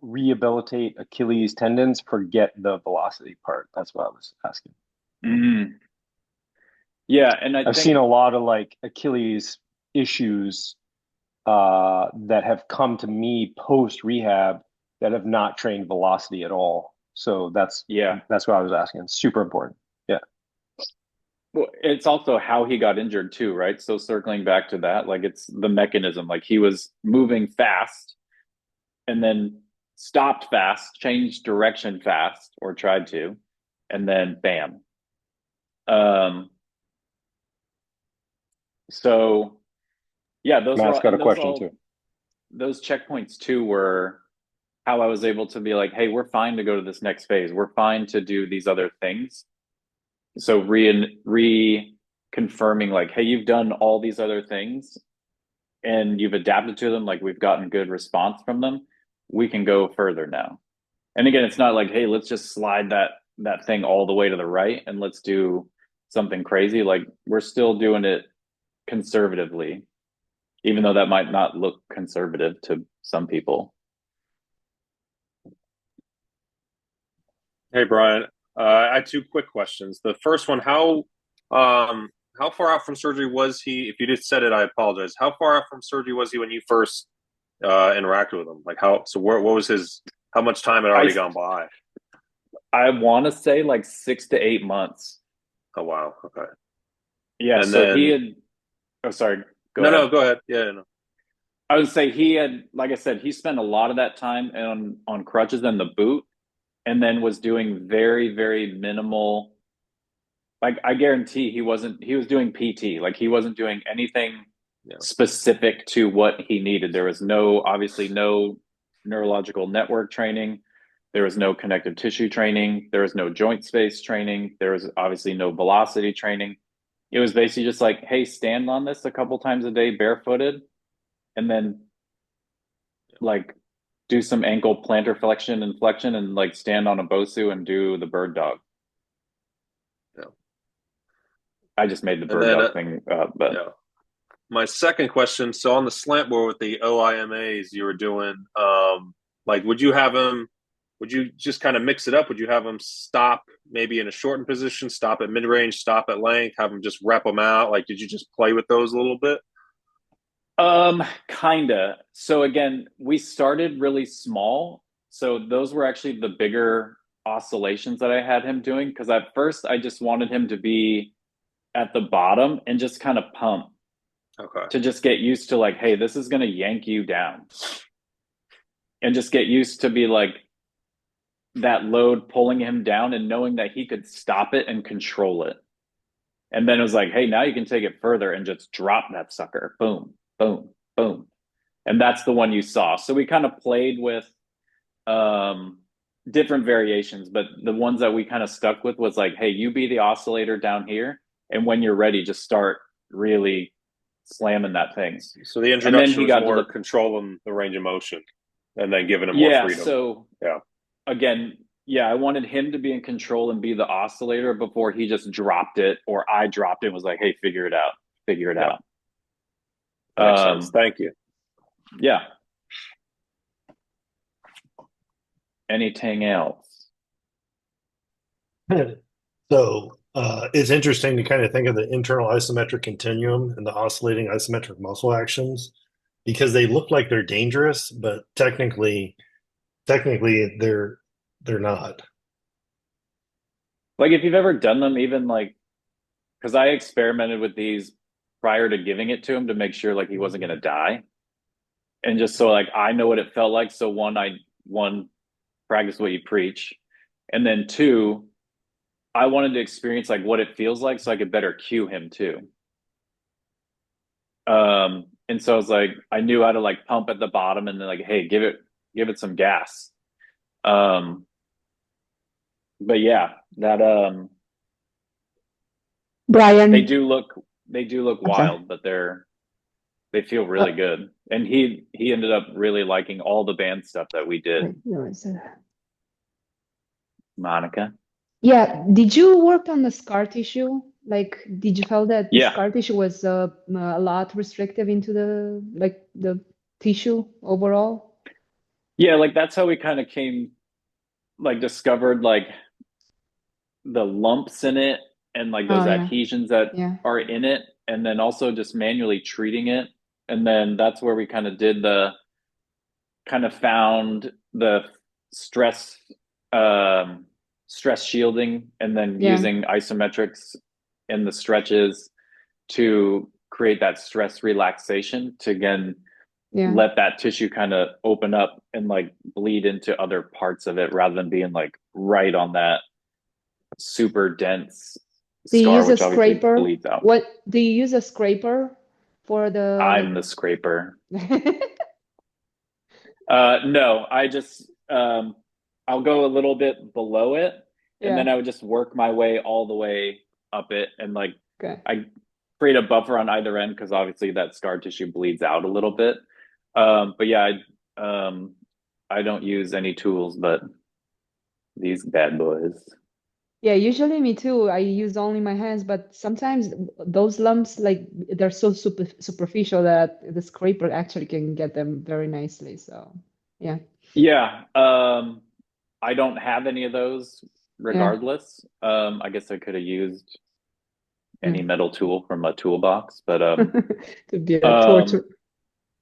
rehabilitate Achilles tendons forget the velocity part. That's what I was asking. mm, yeah, and I I've seen think a lot of like Achilles issues that have come to me post rehab that have not trained velocity at all. So that's yeah. that's what I was asking. It's super important. Yeah. Well, it's also how he got injured too, right? So circling back to that, like it's the mechanism. Like he was moving fast and then stopped fast, changed direction fast, or tried to, and then bam. Um, so yeah, those were Matt's all, got a and those question all too. those checkpoints too were how I was able to be like, hey, we're fine to go to this next phase. We're fine to do these other things. So re confirming like, hey, you've done all these other things and you've adapted to them, like we've gotten good response from them, we can go further now. And again, it's not like, hey, let's just slide that thing all the way to the right and let's do something crazy. Like we're still doing it conservatively, even though that might not look conservative to some people. Hey Brian, I had two quick questions. The first one, how far out from surgery was he? If you just said it, I apologize. How far out from surgery was he when you first interacted with him? Like how? So what was his? How much time had I already gone by? I want to say like 6 to 8 months. Oh wow, okay. Yeah, And so he then had. Oh, sorry. Go no, ahead. no, go ahead. Yeah, no. I would say he had, like I said, he spent a lot of that time on crutches and the boot, and then was doing very, very minimal. Like I guarantee he wasn't. He was doing PT. Like he wasn't doing anything Yeah, specific to what he needed. There was no, obviously, no neurological network training. There was no connective tissue training. There was no joint space training. There was obviously no velocity training. It was basically just like, hey, stand on this a couple times a day barefooted, and then like do some ankle plantar flexion and flexion, and like stand on a Bosu and do the bird dog. yeah. I just made the And bird then dog thing up, but yeah. My second question. So on the slant board with the OIMAs you were doing, like, would you have him? would you just kind of mix it up? Would you have them stop maybe in a shortened position, stop at mid range, stop at length, have them just rep them out? Like, did you just play with those a little bit? Kinda. So again, we started really small. So those were actually the bigger oscillations that I had him doing. Because at first I just wanted him to be at the bottom and just kind of pump Okay. to just get used to like, hey, this is going to yank you down. And just get used to be like that load pulling him down and knowing that he could stop it and control it. And then it was like, hey, now you can take it further and just drop that sucker. Boom, boom, boom. And that's the one you saw. So we kind of played with different variations, but the ones that we kind of stuck with was like, hey, you be the oscillator down here. And when you're ready, just start really slamming that thing. So the introduction was more controlling the range of motion and then giving him more freedom. So again, I wanted him to be in control and be the oscillator before he just dropped it or I dropped it and was like, hey, figure it out. Makes sense. Thank you. Yeah. Anything else? So it's interesting to kind of think of the internal isometric continuum and the oscillating isometric muscle actions because they look like they're dangerous, but technically they're not. Like if you've ever done them, even like, because I experimented with these prior to giving it to him to make sure like he wasn't going to die. And just so like I know what it felt like. So one, practice what you preach. And then two, I wanted to experience like what it feels like so I could better cue him too. And so I was like, I knew how to like pump at the bottom and then like, hey, give it some gas. But yeah, that Brian, they do look wild, but they feel really good. And he ended up really liking all the band stuff that we did. Monica. Yeah, did you work on the scar tissue? Like, did you feel that the Yeah. scar tissue was a lot restrictive into the tissue overall? Yeah, like that's how we kind of discovered like the lumps in it and like those adhesions that are in it, and then also just manually treating it. And then that's where we kind of found the stress shielding, and then using isometrics in the stretches to create that stress relaxation to again let that tissue kind of open up and like bleed into other parts of it rather than being like right on that super dense Do you scar, use a which obviously scraper? bleeds out. What do you use a scraper for the I'm the scraper. No, I just I'll go a little bit below it and then I would just work my way all the way up it and like I create a buffer on either end because obviously that scar tissue bleeds out a little bit. But yeah, I don't use any tools but these bad boys. Yeah, usually me too. I use only my hands, but sometimes those lumps, like they're so superficial that the scraper actually can get them very nicely. So, yeah. Yeah. I don't have any of those regardless. I guess I could have used any metal tool from a toolbox, but to be a torture.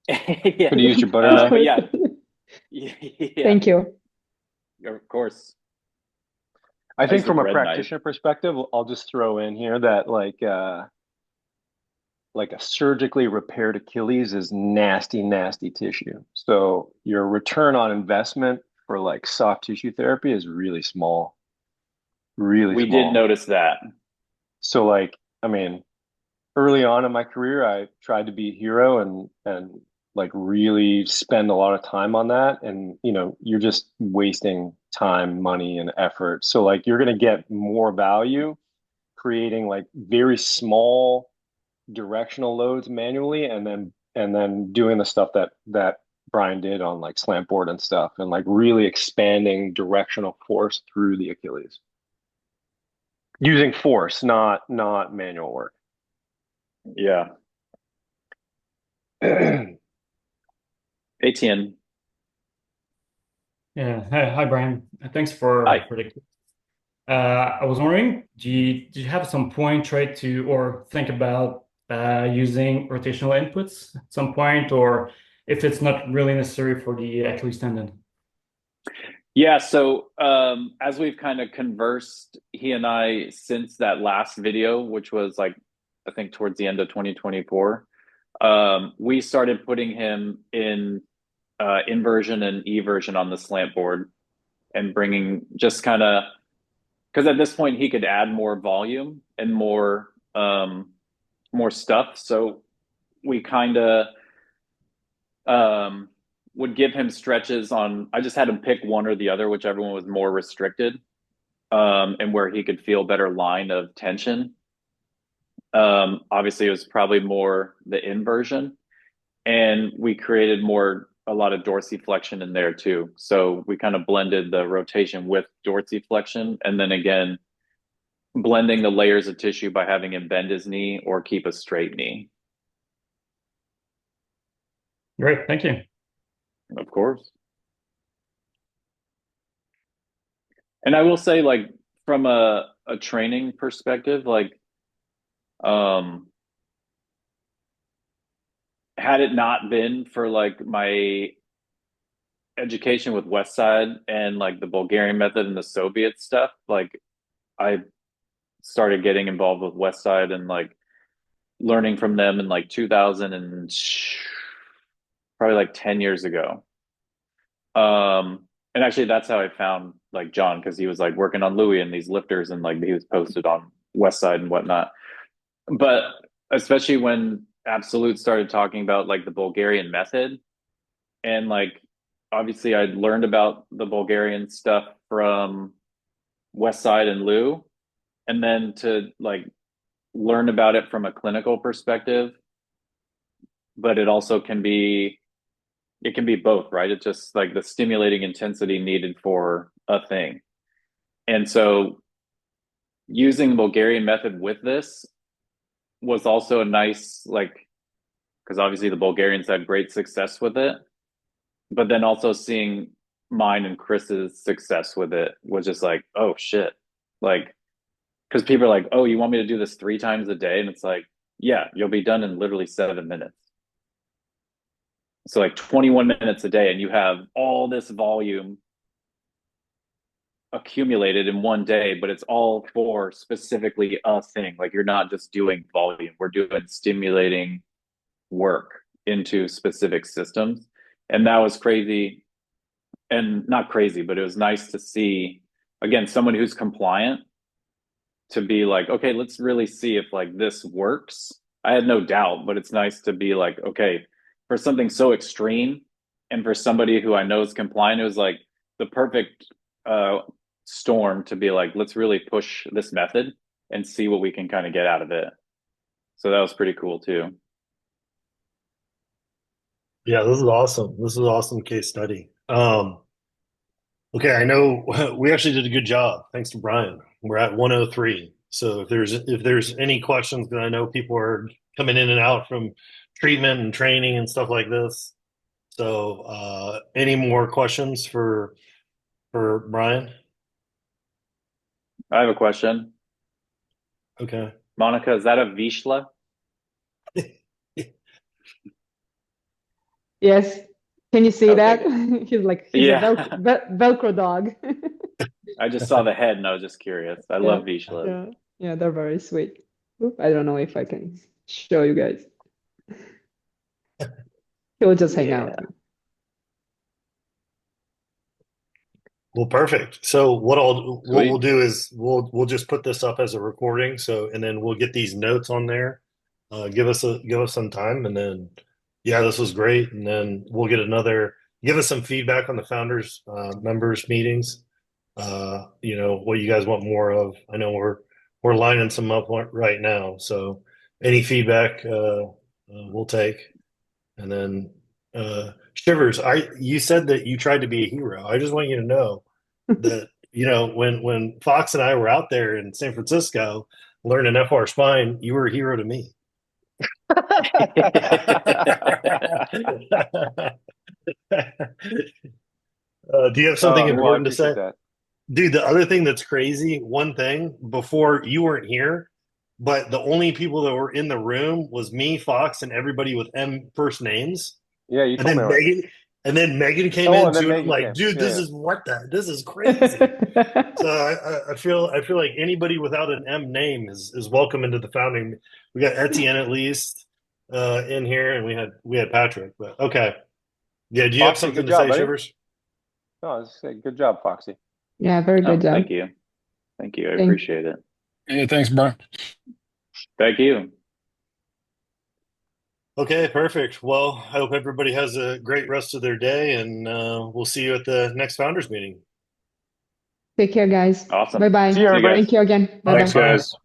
Yeah. Could you use your butter knife? But yeah. Thank you. Of course. I think from a practitioner perspective, I'll just throw in here that like a surgically repaired Achilles is nasty, nasty tissue. So your return on investment for like soft tissue therapy is really small. Really we small. did notice that. So like, I mean, early on in my career, I tried to be a hero and like really spend a lot of time on that. And, you know, you're just wasting time, money, and effort. So like you're going to get more value creating like very small directional loads manually and then doing the stuff that Brian did on like slant board and stuff and like really expanding directional force through the Achilles. Using force, not manual work. Yeah. ATN. Yeah. Hi, Brian. Thanks for Hi. the. I was wondering, do you have some point try to or think about using rotational inputs at some point, or if it's not really necessary for the Achilles tendon? Yeah, so as we've kind of conversed, he and I, since that last video, which was like, I think towards the end of 2024, we started putting him in inversion and eversion on the slant board and bringing just kind of, because at this point he could add more volume and more stuff. So we kind of um, would give him stretches on. I just had him pick one or the other, whichever one was more restricted, and where he could feel better line of tension. Obviously, it was probably more the inversion, and we created a lot of dorsiflexion in there too. So we kind of blended the rotation with dorsiflexion, and then again blending the layers of tissue by having him bend his knee or keep a straight knee. Great, thank you. Of course. And I will say, like, from a training perspective, like, um, had it not been for like my education with Westside and like the Bulgarian method and the Soviet stuff, like I started getting involved with Westside and like learning from them in like 2000 and probably like 10 years ago. And actually that's how I found like John, because he was like working on Louis and these lifters and like he was posted on Westside and whatnot. But especially when Absolute started talking about like the Bulgarian method, and like obviously I'd learned about the Bulgarian stuff from Westside and Lou, and then to like learn about it from a clinical perspective, but it can be both, right? It's just like the stimulating intensity needed for a thing. And so using the Bulgarian method with this was also a nice, like, because obviously the Bulgarians had great success with it, but then also seeing mine and Chris's success with it was just like, oh shit. Like, because people are like, oh, you want me to do this 3 times a day? And it's like, yeah, you'll be done in literally 7 minutes. So like 21 minutes a day, and you have all this volume accumulated in one day, but it's all for specifically a thing. Like you're not just doing volume, we're doing stimulating work into specific systems. And that was crazy. And not crazy, but it was nice to see, again, someone who's compliant to be like, okay, let's really see if like this works. I had no doubt, but it's nice to be like, okay, for something so extreme and for somebody who I know is compliant, it was like the perfect storm to be like, let's really push this method and see what we can kind of get out of it. So that was pretty cool too. Yeah, this is awesome. This is an awesome case study. Okay, I know we actually did a good job. Thanks to Brian. We're at 103. So if there's any questions, that I know people are coming in and out from treatment and training and stuff like this. So any more questions for Brian? I have a question. Okay. Monica, is that a Vishla? Yes. Can you see Okay, that? good. He's a Yeah. Velcro dog. I just saw the head and I was just curious. I Yeah. love Vishlas. Yeah. Yeah, they're very sweet. Oop, I don't know if I can show you guys. He'll just hang Yeah. out. Well, perfect. So what we'll Sweet. do is we'll just put this up as a recording. So and then we'll get these notes on there. Give us some time, and then yeah, this was great. And then we'll get another. Give us some feedback on the founders members meetings. What you guys want more of. I know we're lining some up right now. So any feedback we'll take. And then Shivers, I you said that you tried to be a hero. I just want you to know that when Fox and I were out there in San Francisco learning FR spine, you were a hero to me. Do you have something Well, I important to appreciate say? that. Dude, the other thing that's crazy, one thing before you weren't here, but the only people that were in the room was me, Fox, and everybody with M first names. Yeah, you And told me then already. Megan came Oh, in and then too, and I'm Megan like, came. dude, Yeah, this is crazy. So I feel like anybody without an M name is welcome into the founding. We got Etienne at least in here, and we had Patrick. But okay, yeah. Do you have Foxy, something good to job, say, buddy. Shivers? No, good job, Foxy. Yeah, very Oh, good job. thank you. Thank you. I Thank- appreciate it. Yeah, thanks, bro. Thank you. Okay, perfect. Well, I hope everybody has a great rest of their day, and we'll see you at the next founders meeting. Take care, guys. Awesome. Bye bye. See you, See you everybody. guys. Thank you again. Bye Thanks, bye. guys.